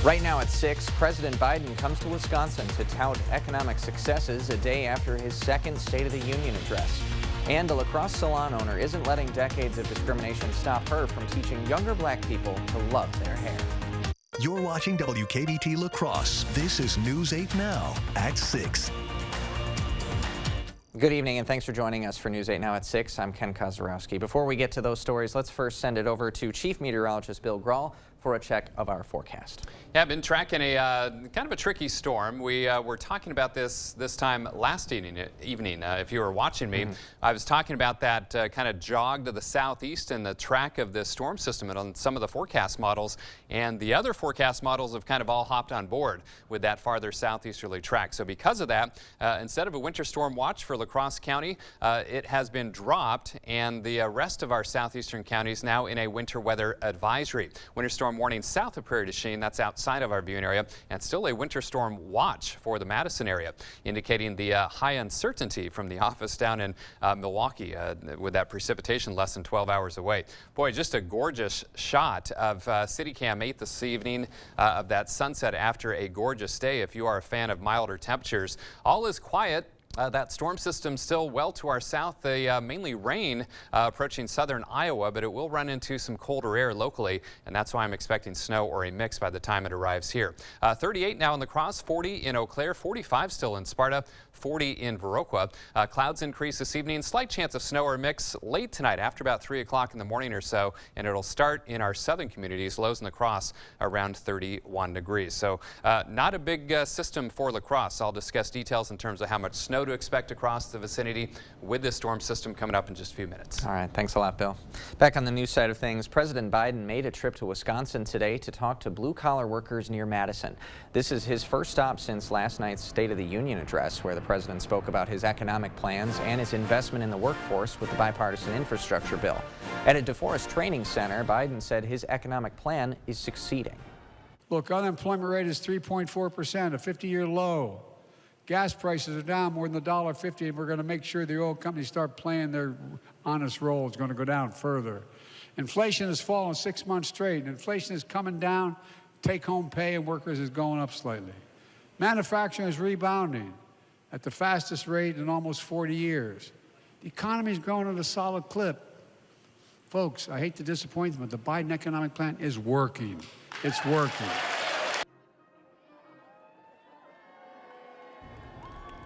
Right now at 6, President Biden comes to Wisconsin to tout economic successes a day after his second State of the Union address. And a La Crosse salon owner isn't letting decades of discrimination stop her from teaching younger black people to love their hair. You're watching WKBT La Crosse. This is News 8 Now at 6. Good evening and thanks for joining us for News 8 Now at 6. I'm Ken Kozarowski. Before we get to those stories, let's first send it over to Chief Meteorologist Bill Grahl for a check of our forecast. Yeah, I've been tracking a kind of a tricky storm. We were talking about this time last evening. If you were watching me, I was talking about that kind of jog to the southeast and the track of this storm system and on some of the forecast models. And the other forecast models have kind of all hopped on board with that farther southeasterly track. So because of that, instead of a winter storm watch for La Crosse County, it has been dropped, and the rest of our southeastern counties now in a winter weather advisory. Winter storm warning south of Prairie du Chien, that's outside of our viewing area, and still a winter storm watch for the Madison area, indicating the high uncertainty from the office down in Milwaukee with that precipitation less than 12 hours away. Boy, just a gorgeous shot of CityCam 8 this evening of that sunset after a gorgeous day. If you are a fan of milder temperatures, all is quiet. That storm system still well to our south, mainly rain approaching southern Iowa, but it will run into some colder air locally, and that's why I'm expecting snow or a mix by the time it arrives here. 38 now in La Crosse, 40 in Eau Claire, 45 still in Sparta, 40 in Viroqua. Clouds increase this evening, slight chance of snow or mix late tonight after about 3 o'clock in the morning or so, and it'll start in our southern communities, lows in La Crosse around 31 degrees. So not a big system for La Crosse. I'll discuss details in terms of how much snow to expect across the vicinity with this storm system coming up in just a few minutes. All right, thanks a lot, Bill. Back on the news side of things, President Biden made a trip to Wisconsin today to talk to blue-collar workers near Madison. This is his first stop since last night's State of the Union address, where the president spoke about his economic plans and his investment in the workforce with the bipartisan infrastructure bill. At a DeForest Training Center, Biden said his economic plan is succeeding. Look, unemployment rate is 3.4%, a 50-year low. Gas prices are down more than $1.50, and we're going to make sure the oil companies start playing their honest role. It's going to go down further. Inflation has fallen 6 months straight. Inflation is coming down. Take-home pay of workers is going up slightly. Manufacturing is rebounding at the fastest rate in almost 40 years. The economy is growing at a solid clip. Folks, I hate to disappoint them, but the Biden economic plan is working. It's working.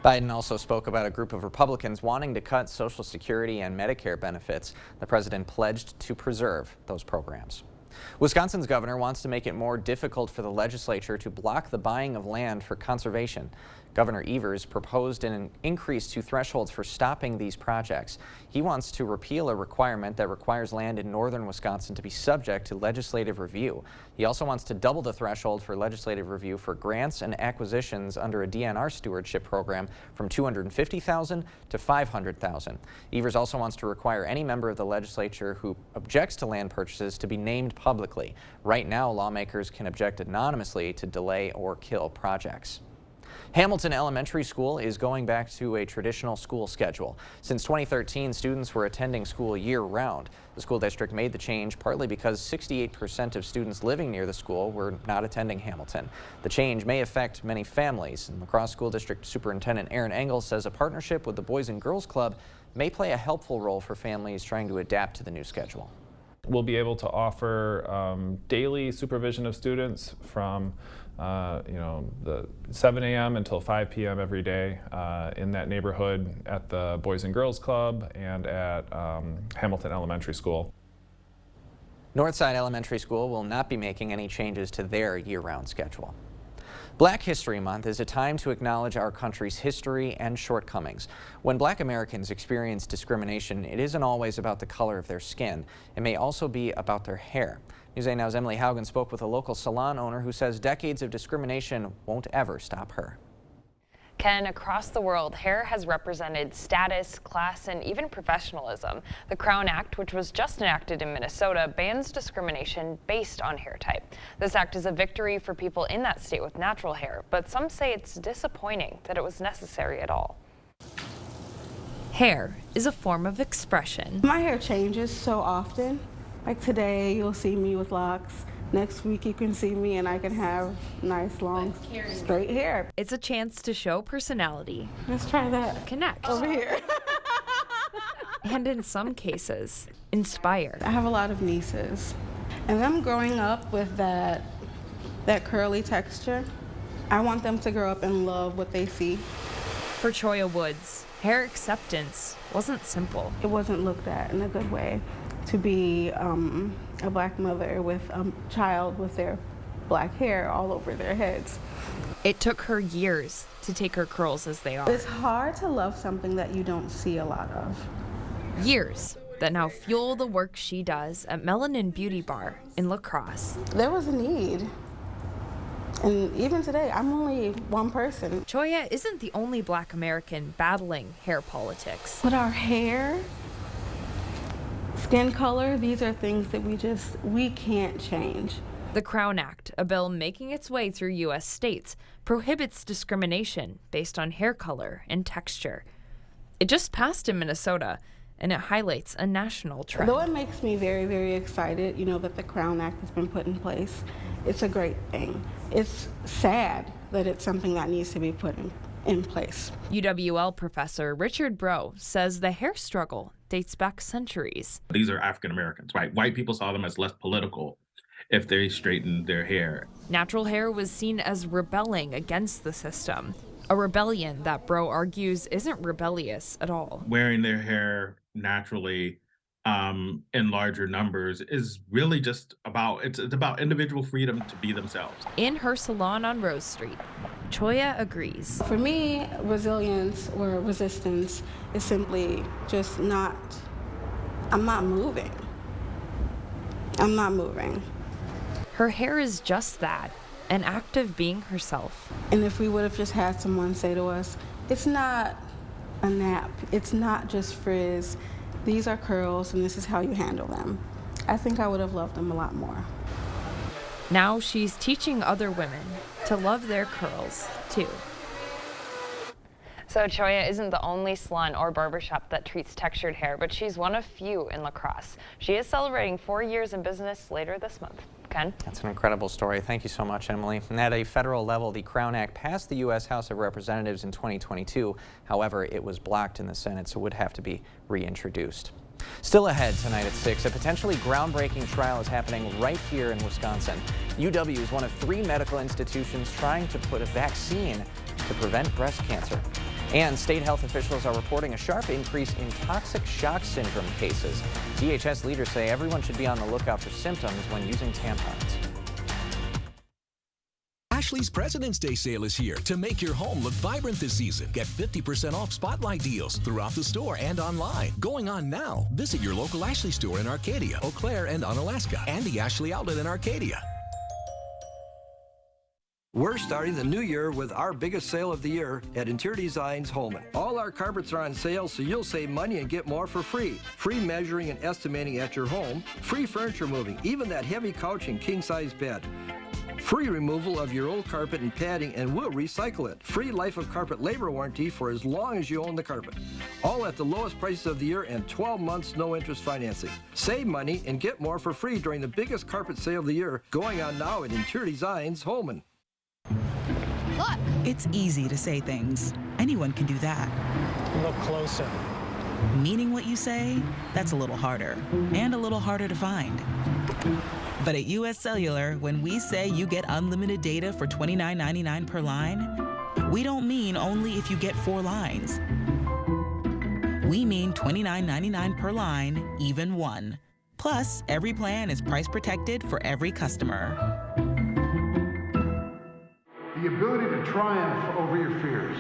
Biden also spoke about a group of Republicans wanting to cut Social Security and Medicare benefits. The president pledged to preserve those programs. Wisconsin's governor wants to make it more difficult for the legislature to block the buying of land for conservation. Governor Evers proposed an increase to thresholds for stopping these projects. He wants to repeal a requirement that requires land in northern Wisconsin to be subject to legislative review. He also wants to double the threshold for legislative review for grants and acquisitions under a DNR stewardship program from $250,000 to $500,000. Evers also wants to require any member of the legislature who objects to land purchases to be named publicly. Right now, lawmakers can object anonymously to delay or kill projects. Hamilton Elementary School is going back to a traditional school schedule. Since 2013, students were attending school year-round. The school district made the change partly because 68% of students living near the school were not attending Hamilton. The change may affect many families, and La Crosse School District Superintendent Aaron Engel says a partnership with the Boys and Girls Club may play a helpful role for families trying to adapt to the new schedule. We'll be able to offer daily supervision of students from the 7 a.m. until 5 p.m. every day in that neighborhood at the Boys and Girls Club and at Hamilton Elementary School. Northside Elementary School will not be making any changes to their year-round schedule. Black History Month is a time to acknowledge our country's history and shortcomings. When Black Americans experience discrimination, it isn't always about the color of their skin. It may also be about their hair. News 8 Now's Emily Haugen spoke with a local salon owner who says decades of discrimination won't ever stop her. Ken, across the world, hair has represented status, class, and even professionalism. The Crown Act, which was just enacted in Minnesota, bans discrimination based on hair type. This act is a victory for people in that state with natural hair, but some say it's disappointing that it was necessary at all. Hair is a form of expression. My hair changes so often. Like today, you'll see me with locks. Next week you can see me and I can have nice, long, straight hair. It's a chance to show personality, Let's try that. connect, Over here. and in some cases, inspire. I have a lot of nieces, and them growing up with that curly texture, I want them to grow up and love what they see. For Choya Woods, hair acceptance wasn't simple. It wasn't looked at in a good way to be a black mother with a child with their black hair all over their heads. It took her years to take her curls as they are. It's hard to love something that you don't see a lot of. Years that now fuel the work she does at Melanin Beauty Bar in La Crosse. There was a need. And even today, I'm only one person. Choya isn't the only Black American battling hair politics. But our hair, skin color, these are things that we can't change. The Crown Act, a bill making its way through U.S. states, prohibits discrimination based on hair color and texture. It just passed in Minnesota, and it highlights a national trend. Though it makes me very, very excited, that the Crown Act has been put in place, it's a great thing. It's sad that it's something that needs to be put in place. UWL professor Richard Breaux says the hair struggle dates back centuries. These are African Americans, right? White people saw them as less political if they straightened their hair. Natural hair was seen as rebelling against the system, a rebellion that Breaux argues isn't rebellious at all. Wearing their hair naturally in larger numbers is really just about, it's about individual freedom to be themselves. In her salon on Rose Street, Choya agrees. For me, resilience or resistance is simply just I'm not moving. I'm not moving. Her hair is just that, an act of being herself. And if we would have just had someone say to us, it's not a nap, it's not just frizz, these are curls and this is how you handle them, I think I would have loved them a lot more. Now she's teaching other women to love their curls, too. So Choya isn't the only salon or barbershop that treats textured hair, but she's one of few in La Crosse. She is celebrating 4 years in business later this month. Ken? That's an incredible story. Thank you so much, Emily. And at a federal level, the Crown Act passed the U.S. House of Representatives in 2022. However, it was blocked in the Senate, so would have to be reintroduced. Still ahead tonight at 6, a potentially groundbreaking trial is happening right here in Wisconsin. UW is one of 3 medical institutions trying to put a vaccine to prevent breast cancer. And state health officials are reporting a sharp increase in toxic shock syndrome cases. DHS leaders say everyone should be on the lookout for symptoms when using tampons. Ashley's President's Day sale is here to make your home look vibrant this season. Get 50% off Spotlight deals throughout the store and online. Going on now. Visit your local Ashley store in Arcadia, Eau Claire, and Onalaska, and the Ashley Outlet in Arcadia. We're starting the new year with our biggest sale of the year at Interior Designs Holman. All our carpets are on sale, so you'll save money and get more for free. Free measuring and estimating at your home. Free furniture moving, even that heavy couch and king-size bed. Free removal of your old carpet and padding, and we'll recycle it. Free life of carpet labor warranty for as long as you own the carpet. All at the lowest prices of the year and 12 months no interest financing. Save money and get more for free during the biggest carpet sale of the year going on now at Interior Designs Holman. Look! It's easy to say things. Anyone can do that. Look closer. Meaning what you say, that's a little harder. And a little harder to find. But at US Cellular, when we say you get unlimited data for $29.99 per line, we don't mean only if you get 4 lines. We mean $29.99 per line, even 1. Plus, every plan is price protected for every customer. The ability to triumph over your fears.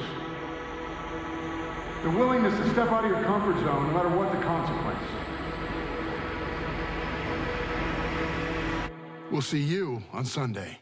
The willingness to step out of your comfort zone no matter what the consequence. We'll see you on Sunday.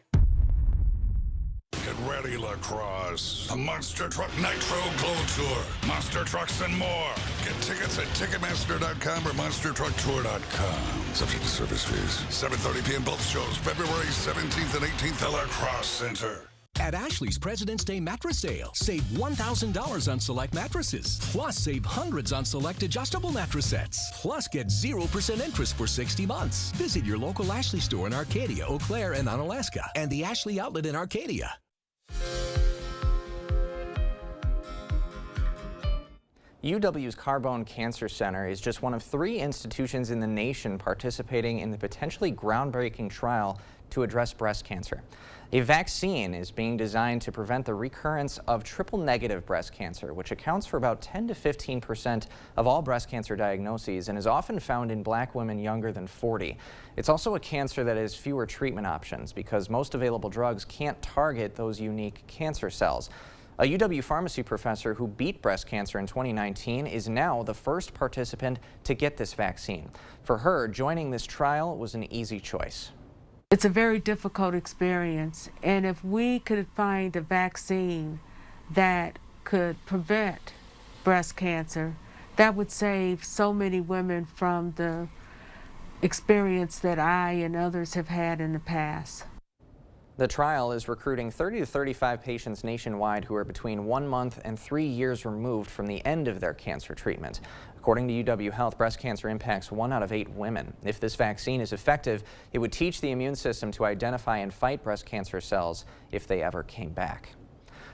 Get ready, La Crosse. The Monster Truck Nitro Glow Tour. Monster Trucks and more. Get tickets at Ticketmaster.com or MonsterTruckTour.com. Subject to service fees. 7:30 p.m. both shows, February 17th and 18th at La Crosse Center. At Ashley's President's Day mattress sale, save $1,000 on select mattresses. Plus, save hundreds on select adjustable mattress sets. Plus, get 0% interest for 60 months. Visit your local Ashley store in Arcadia, Eau Claire, and Onalaska, and the Ashley outlet in Arcadia. UW's Carbone Cancer Center is just one of 3 institutions in the nation participating in the potentially groundbreaking trial to address breast cancer. A vaccine is being designed to prevent the recurrence of triple-negative breast cancer, which accounts for about 10 to 15% of all breast cancer diagnoses and is often found in black women younger than 40. It's also a cancer that has fewer treatment options because most available drugs can't target those unique cancer cells. A UW pharmacy professor who beat breast cancer in 2019 is now the first participant to get this vaccine. For her, joining this trial was an easy choice. It's a very difficult experience, and if we could find a vaccine that could prevent breast cancer, that would save so many women from the experience that I and others have had in the past. The trial is recruiting 30 to 35 patients nationwide who are between 1 month and 3 years removed from the end of their cancer treatment. According to UW Health, breast cancer impacts 1 out of 8 women. If this vaccine is effective, it would teach the immune system to identify and fight breast cancer cells if they ever came back.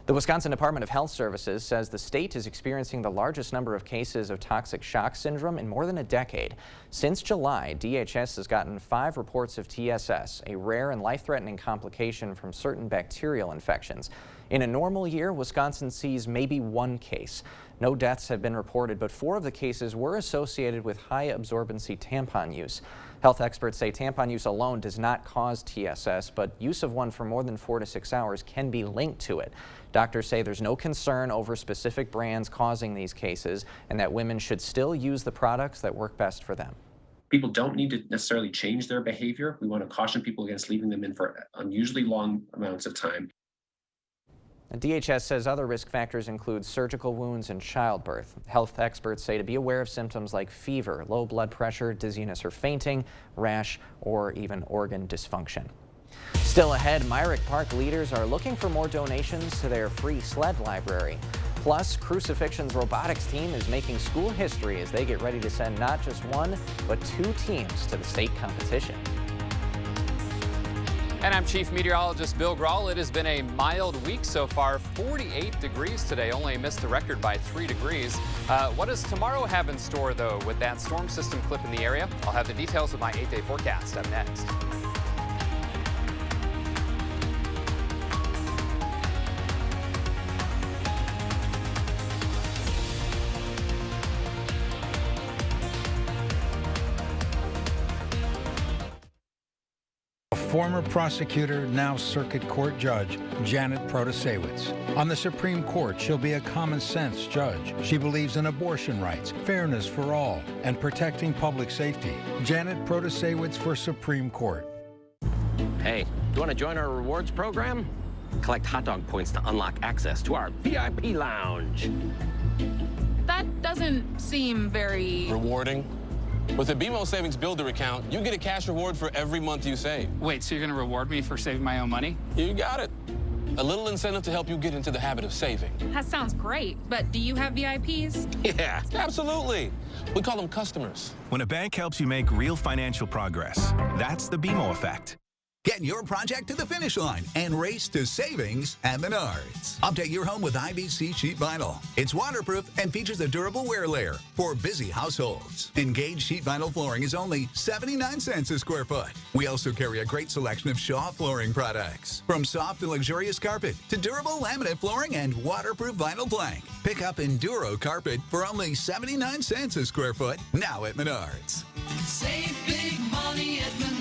The Wisconsin Department of Health Services says the state is experiencing the largest number of cases of toxic shock syndrome in more than a decade. Since July, DHS has gotten 5 reports of TSS, a rare and life-threatening complication from certain bacterial infections. In a normal year, Wisconsin sees maybe 1 case. No deaths have been reported, but 4 of the cases were associated with high absorbency tampon use. Health experts say tampon use alone does not cause TSS, but use of one for more than 4 to 6 hours can be linked to it. Doctors say there's no concern over specific brands causing these cases and that women should still use the products that work best for them. People don't need to necessarily change their behavior. We want to caution people against leaving them in for unusually long amounts of time. DHS says other risk factors include surgical wounds and childbirth. Health experts say to be aware of symptoms like fever, low blood pressure, dizziness or fainting, rash, or even organ dysfunction. Still ahead, Myrick Park leaders are looking for more donations to their free sled library. Plus, Crucifixion's robotics team is making school history as they get ready to send not just 1, but 2 teams to the state competition. And I'm Chief Meteorologist Bill Grahl. It has been a mild week so far. 48 degrees today, only missed the record by 3 degrees. What does tomorrow have in store, though, with that storm system clip in the area? I'll have the details of my 8-day forecast up next. Former prosecutor, now circuit court judge, Janet Protasewicz. On the Supreme Court, she'll be a common sense judge. She believes in abortion rights, fairness for all, and protecting public safety. Janet Protasewicz for Supreme Court. Hey, do you want to join our rewards program? Collect hot dog points to unlock access to our VIP lounge. That doesn't seem very rewarding. With the BMO Savings Builder account, you get a cash reward for every month you save. Wait, so you're going to reward me for saving my own money? You got it. A little incentive to help you get into the habit of saving. That sounds great, but do you have VIPs? Yeah, absolutely. We call them customers. When a bank helps you make real financial progress, that's the BMO effect. Get your project to the finish line and race to savings at Menards. Update your home with IBC sheet vinyl. It's waterproof and features a durable wear layer for busy households. Engage sheet vinyl flooring is only 79 cents a square foot. We also carry a great selection of Shaw flooring products. From soft and luxurious carpet to durable laminate flooring and waterproof vinyl plank. Pick up Enduro carpet for only 79 cents a square foot now at Menards. Save big money at Menards.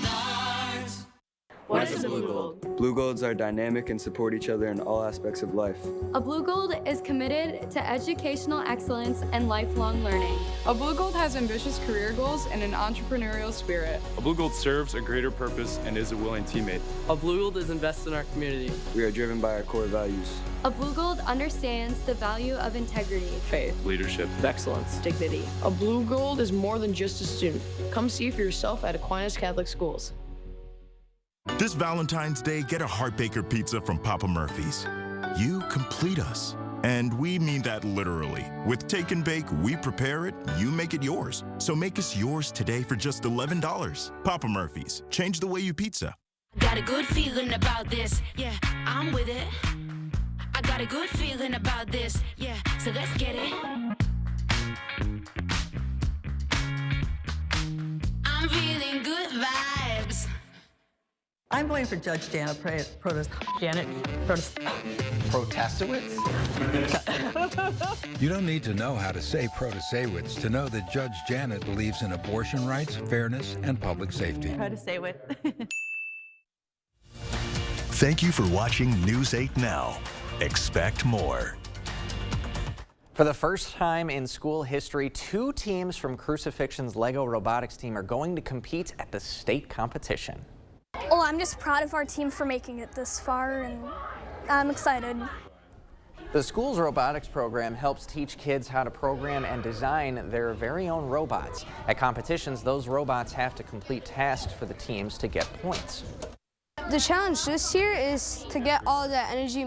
What is a Blue Gold? Blue Golds are dynamic and support each other in all aspects of life. A Blue Gold is committed to educational excellence and lifelong learning. A Blue Gold has ambitious career goals and an entrepreneurial spirit. A Blue Gold serves a greater purpose and is a willing teammate. A Blue Gold is invested in our community. We are driven by our core values. A Blue Gold understands the value of integrity, faith, leadership, excellence, dignity. A Blue Gold is more than just a student. Come see for yourself at Aquinas Catholic Schools. This Valentine's Day, get a Heartbaker pizza from Papa Murphy's. You complete us. And we mean that literally. With Take and Bake, we prepare it, you make it yours. So make us yours today for just $11. Papa Murphy's. Change the way you pizza. Got a good feeling about this, yeah, I'm with it. I got a good feeling about this, yeah, so let's get it. I'm feeling good vibes. I'm going for Judge Janet Protasewicz? You don't need to know how to say Protasewicz to know that Judge Janet believes in abortion rights, fairness, and public safety. Protasewicz. Thank you for watching News 8 Now. Expect more. For the first time in school history, 2 teams from Crucifixion's LEGO Robotics team are going to compete at the state competition. Oh, I'm just proud of our team for making it this far, and I'm excited. The school's robotics program helps teach kids how to program and design their very own robots. At competitions, those robots have to complete tasks for the teams to get points. The challenge this year is to get all the energy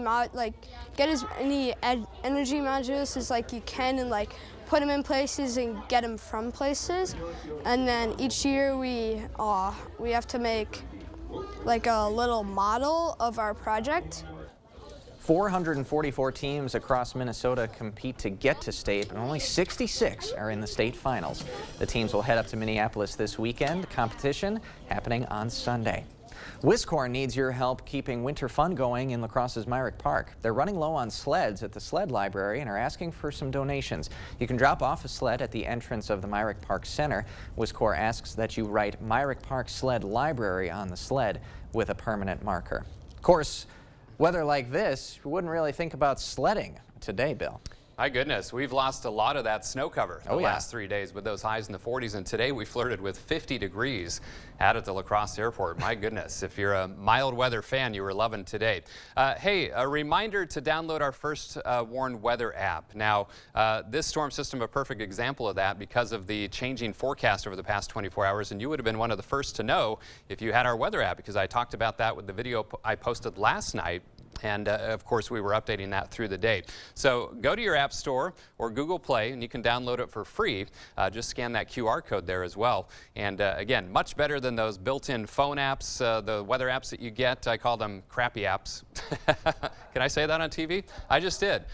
get as many energy modules as you can, and put them in places and get them from places. And then each year we have to make a little model of our project. 444 teams across Minnesota compete to get to state, and only 66 are in the state finals. The teams will head up to Minneapolis this weekend. Competition happening on Sunday. Wiscor needs your help keeping winter fun going in La Crosse's Myrick Park. They're running low on sleds at the sled library and are asking for some donations. You can drop off a sled at the entrance of the Myrick Park Center. Wiscor asks that you write Myrick Park Sled Library on the sled with a permanent marker. Of course, weather like this, you wouldn't really think about sledding today, Bill. My goodness, we've lost a lot of that snow cover the last 3 days with those highs in the 40s, and today we flirted with 50 degrees out at the La Crosse Airport. My goodness, if you're a mild weather fan, you were loving today. Hey, a reminder to download our First Warn Weather app. Now, this storm system, a perfect example of that because of the changing forecast over the past 24 hours, and you would have been one of the first to know if you had our weather app, because I talked about that with the video I posted last night. And of course, we were updating that through the day. So go to your App Store or Google Play, and you can download it for free. Just scan that QR code there as well. And again, much better than those built-in phone apps, the weather apps that you get. I call them crappy apps. Can I say that on TV? I just did,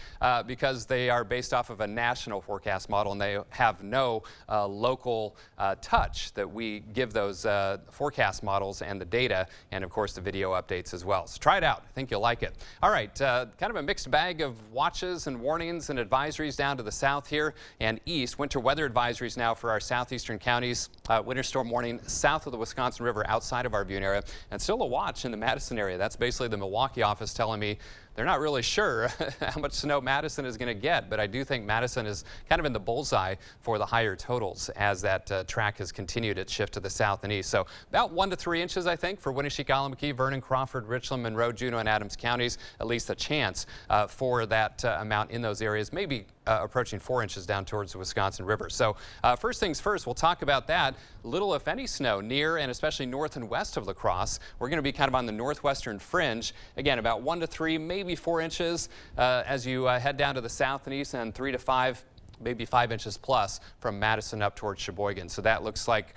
because they are based off of a national forecast model, and they have no local touch that we give those forecast models and the data, and of course the video updates as well. So try it out. I think you'll like it. All right, kind of a mixed bag of watches and warnings and advisories down to the south here and east. Winter weather advisories now for our southeastern counties. Winter storm warning south of the Wisconsin River outside of our viewing area, and still a watch in the Madison area. That's basically the Milwaukee office telling me they're not really sure how much snow Madison is going to get, but I do think Madison is kind of in the bullseye for the higher totals as that track has continued its shift to the south and east. So about 1 to 3 inches, I think, for Winneshiek, Allamakee, Vernon, Crawford, Richland, Monroe, Juneau, and Adams counties. At least a chance for that amount in those areas, maybe approaching 4 inches down towards the Wisconsin River. So first things first, we'll talk about that. Little, if any, snow near and especially north and west of La Crosse. We're going to be kind of on the northwestern fringe. Again, about 1 to 3, maybe 4 inches as you head down to the south and east, and 3 to 5. Maybe 5 inches plus from Madison up towards Sheboygan. So that looks like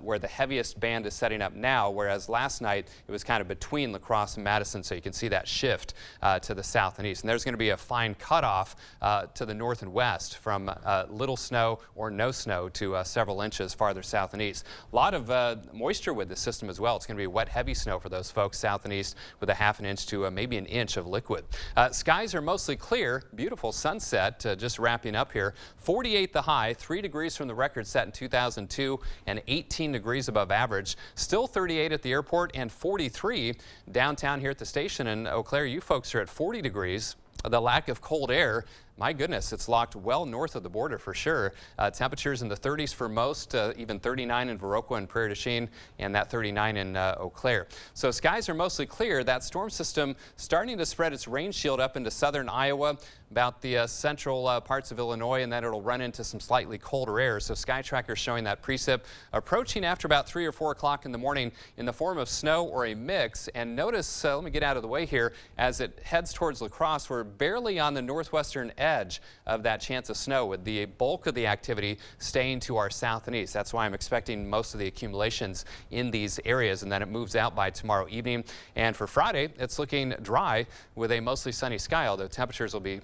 where the heaviest band is setting up now, whereas last night it was kind of between La Crosse and Madison, so you can see that shift to the south and east. And there's going to be a fine cutoff to the north and west from little snow or no snow to several inches farther south and east. A lot of moisture with this system as well. It's going to be wet, heavy snow for those folks south and east with a ½ inch to maybe an inch of liquid. Skies are mostly clear. Beautiful sunset just wrapping up here. 48 the high, 3 degrees from the record set in 2002 and 18 degrees above average. Still 38 at the airport and 43 downtown here at the station. And Eau Claire, you folks are at 40 degrees. The lack of cold air my goodness, it's locked well north of the border for sure. Temperatures in the 30s for most, even 39 in Viroqua and Prairie du Chien, and that 39 in Eau Claire. So skies are mostly clear. That storm system starting to spread its rain shield up into southern Iowa, about the central parts of Illinois, and then it'll run into some slightly colder air. So Sky Tracker showing that precip approaching after about 3 or 4 o'clock in the morning in the form of snow or a mix. And notice, let me get out of the way here, as it heads towards La Crosse, we're barely on the northwestern edge of that chance of snow, with the bulk of the activity staying to our south and east. That's why I'm expecting most of the accumulations in these areas, and then it moves out by tomorrow evening. And for Friday, it's looking dry with a mostly sunny sky, although temperatures will be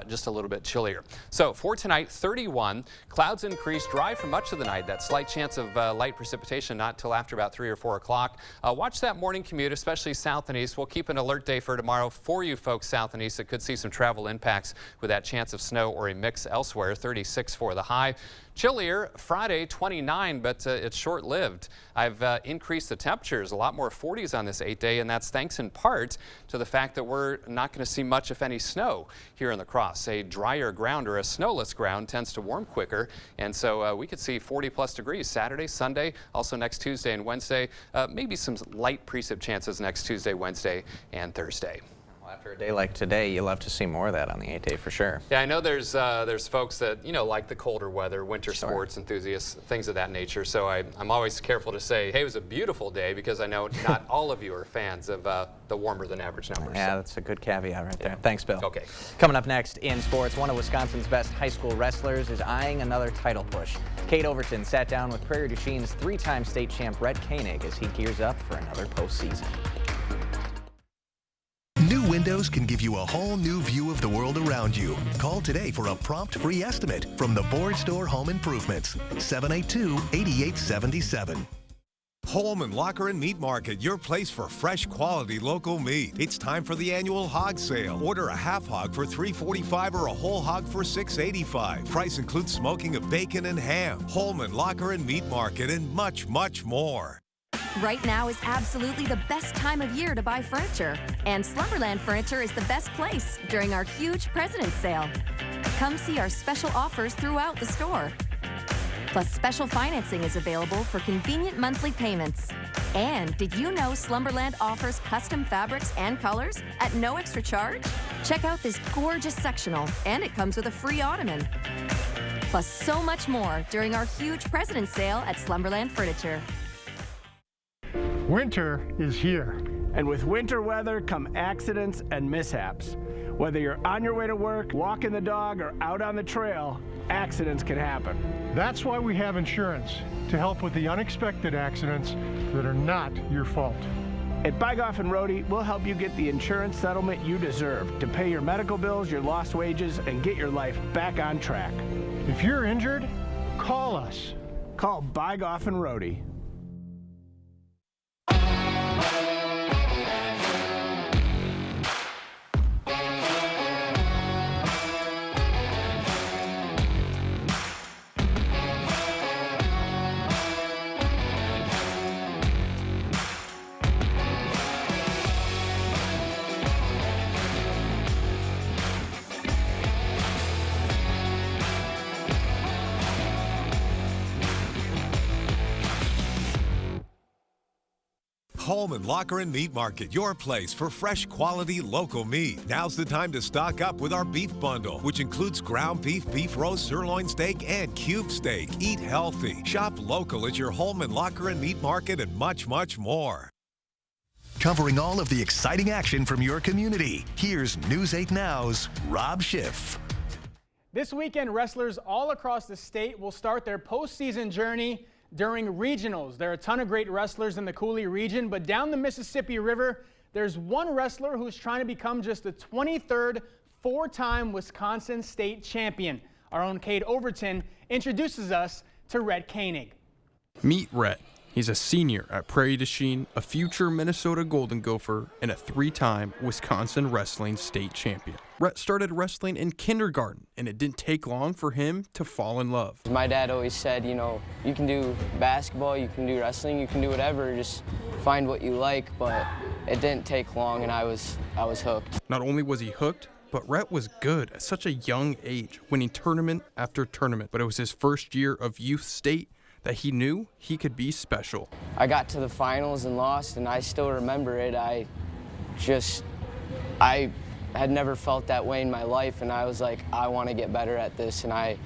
just a little bit chillier. So for tonight, 31. Clouds increase, dry for much of the night. That slight chance of light precipitation not till after about 3 or 4 o'clock. Watch that morning commute, especially south and east. We'll keep an alert day for tomorrow for you folks south and east that could see some travel impacts with that chance of snow or a mix elsewhere. 36 for the high. Chillier Friday, 29, but it's short-lived. I've increased the temperatures, a lot more 40s on this 8-day, and that's thanks in part to the fact that we're not going to see much, if any, snow here in La Crosse. A drier ground or a snowless ground tends to warm quicker, and so we could see 40-plus degrees Saturday, Sunday, also next Tuesday and Wednesday. Maybe some light precip chances next Tuesday, Wednesday, and Thursday. After a day like today, you love to see more of that on the 8-day for sure. Yeah, I know there's folks that, like the colder weather, winter sports enthusiasts, things of that nature. So I'm always careful to say, hey, it was a beautiful day, because I know not all of you are fans of the warmer than average numbers. Yeah, that's a good caveat right there. Thanks, Bill. Okay. Coming up next in sports, one of Wisconsin's best high school wrestlers is eyeing another title push. Kate Overton sat down with Prairie du Chien's 3-time state champ Rhett Koenig as he gears up for another postseason. New windows can give you a whole new view of the world around you. Call today for a prompt free estimate from the Board Store Home Improvements. 782-8877. Holman Locker and Meat Market, your place for fresh, quality local meat. It's time for the annual hog sale. Order a half hog for $3.45 or a whole hog for $6.85. Price includes smoking of bacon and ham. Holman Locker and Meat Market, and much, much more. Right now is absolutely the best time of year to buy furniture, and Slumberland Furniture is the best place during our huge President's Sale. Come see our special offers throughout the store. Plus, special financing is available for convenient monthly payments. And did you know Slumberland offers custom fabrics and colors at no extra charge? Check out this gorgeous sectional, and it comes with a free ottoman. Plus, so much more during our huge President's Sale at Slumberland Furniture. Winter is here. And with winter weather come accidents and mishaps. Whether you're on your way to work, walking the dog, or out on the trail, accidents can happen. That's why we have insurance, to help with the unexpected accidents that are not your fault. At Bygoff & Rohde, we'll help you get the insurance settlement you deserve to pay your medical bills, your lost wages, and get your life back on track. If you're injured, call us. Call Bygoff & Rohde. Holman Locker and Meat Market, your place for fresh, quality, local meat. Now's the time to stock up with our beef bundle, which includes ground beef, beef roast, sirloin steak, and cube steak. Eat healthy. Shop local at your Holman Locker and Meat Market, and much, much more. Covering all of the exciting action from your community, here's News 8 Now's Rob Schiff. This weekend, wrestlers all across the state will start their postseason journey during regionals. There are a ton of great wrestlers in the Coulee region, but down the Mississippi River, there's one wrestler who's trying to become just the 23rd four-time Wisconsin state champion. Our own Kate Overton introduces us to Rhett Koenig. Meet Rhett. He's a senior at Prairie du Chien, a future Minnesota Golden Gopher, and a 3-time Wisconsin wrestling state champion. Rhett started wrestling in kindergarten, and it didn't take long for him to fall in love. My dad always said, you can do basketball, you can do wrestling, you can do whatever, just find what you like, but it didn't take long, and I was hooked. Not only was he hooked, But Rhett was good at such a young age, winning tournament after tournament. But it was his first year of youth state that he knew he could be special. I got to the finals and lost, and I still remember it. I had never felt that way in my life, and I was like, I want to get better at this, and I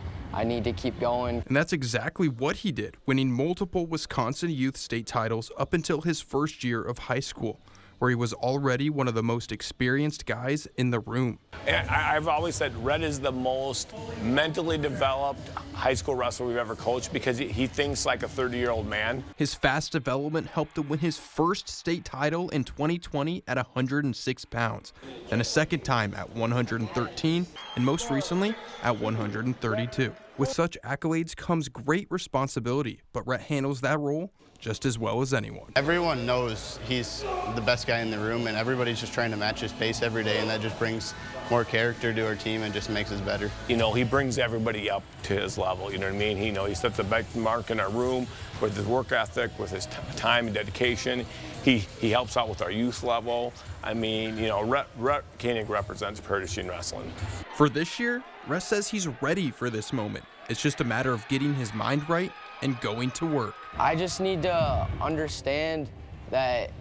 need to keep going. And that's exactly what he did, winning multiple Wisconsin youth state titles up until his first year of high school, where he was already one of the most experienced guys in the room. I've always said Rhett is the most mentally developed high school wrestler we've ever coached because he thinks like a 30-year-old man. His fast development helped him win his first state title in 2020 at 106 pounds, then a second time at 113, and most recently at 132. With such accolades comes great responsibility, but Rhett handles that role just as well as anyone. Everyone knows he's the best guy in the room, and everybody's just trying to match his pace every day, and that just brings more character to our team and just makes us better. You know, he brings everybody up to his level, you know what I mean? He sets a benchmark in our room with his work ethic, with his time and dedication. He helps out with our youth level. I mean, you know, Rhett Koenig represents Prairie du Chien Wrestling. For this year, Rhett says he's ready for this moment. It's just a matter of getting his mind right and going to work. I just need to understand that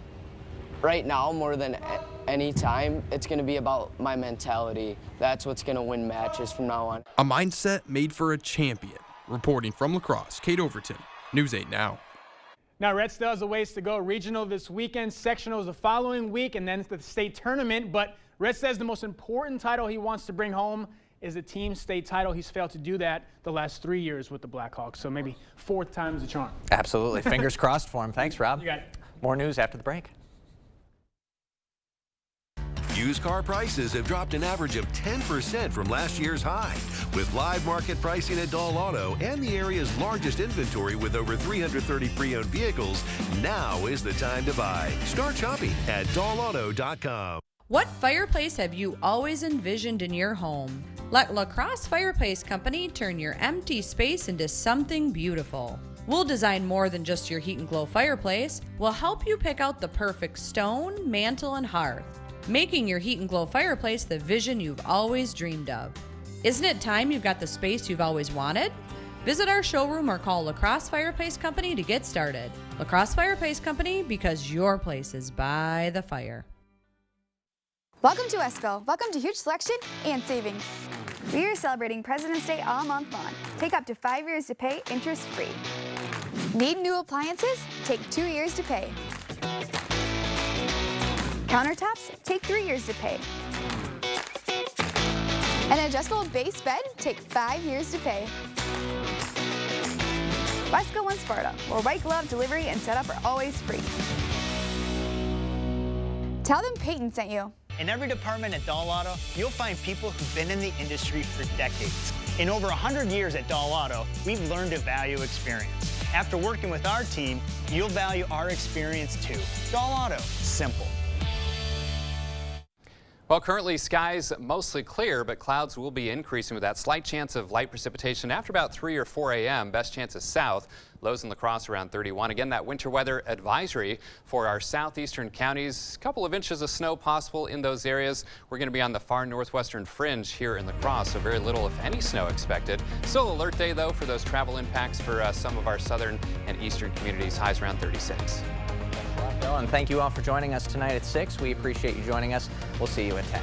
right now, more than any time, it's going to be about my mentality. That's what's going to win matches from now on. A mindset made for a champion. Reporting from La Crosse, Kate Overton, News 8 Now. Now, Rhett still has a ways to go. Regional this weekend, sectionals the following week, and then the state tournament. But Rhett says the most important title he wants to bring home is the team state title. He's failed to do that the last 3 years with the Blackhawks, so maybe fourth time's the charm. Absolutely. Fingers crossed for him. Thanks, Rob. You got it. More news after the break. Used car prices have dropped an average of 10% from last year's high. With live market pricing at Dahl Auto and the area's largest inventory with over 330 pre-owned vehicles, now is the time to buy. Start shopping at dahlauto.com. What fireplace have you always envisioned in your home? Let La Crosse Fireplace Company turn your empty space into something beautiful. We'll design more than just your heat and glow fireplace. We'll help you pick out the perfect stone, mantle, and hearth, making your heat and glow fireplace the vision you've always dreamed of. Isn't it time you've got the space you've always wanted? Visit our showroom or call La Crosse Fireplace Company to get started. La Crosse Fireplace Company, because your place is by the fire. Welcome to Westville. Welcome to huge selection and savings. We are celebrating President's Day all month long. Take up to 5 years to pay interest-free. Need new appliances? Take 2 years to pay. Countertops? Take 3 years to pay. An adjustable base bed? Take 5 years to pay. Wesco and Sparta, where white glove delivery and setup are always free. Tell them Peyton sent you. In every department at Dahl Auto, you'll find people who've been in the industry for decades. In over 100 years at Dahl Auto, we've learned to value experience. After working with our team, you'll value our experience too. Dahl Auto, simple. Well, currently skies mostly clear, but clouds will be increasing with that slight chance of light precipitation after about 3 or 4 a.m. Best chance is south. Lows in La Crosse around 31. Again, that winter weather advisory for our southeastern counties. A couple of inches of snow possible in those areas. We're going to be on the far northwestern fringe here in La Crosse, so very little, if any, snow expected. Still alert day, though, for those travel impacts for some of our southern and eastern communities. Highs around 36. And thank you all for joining us tonight at 6. We appreciate you joining us. We'll see you at 10.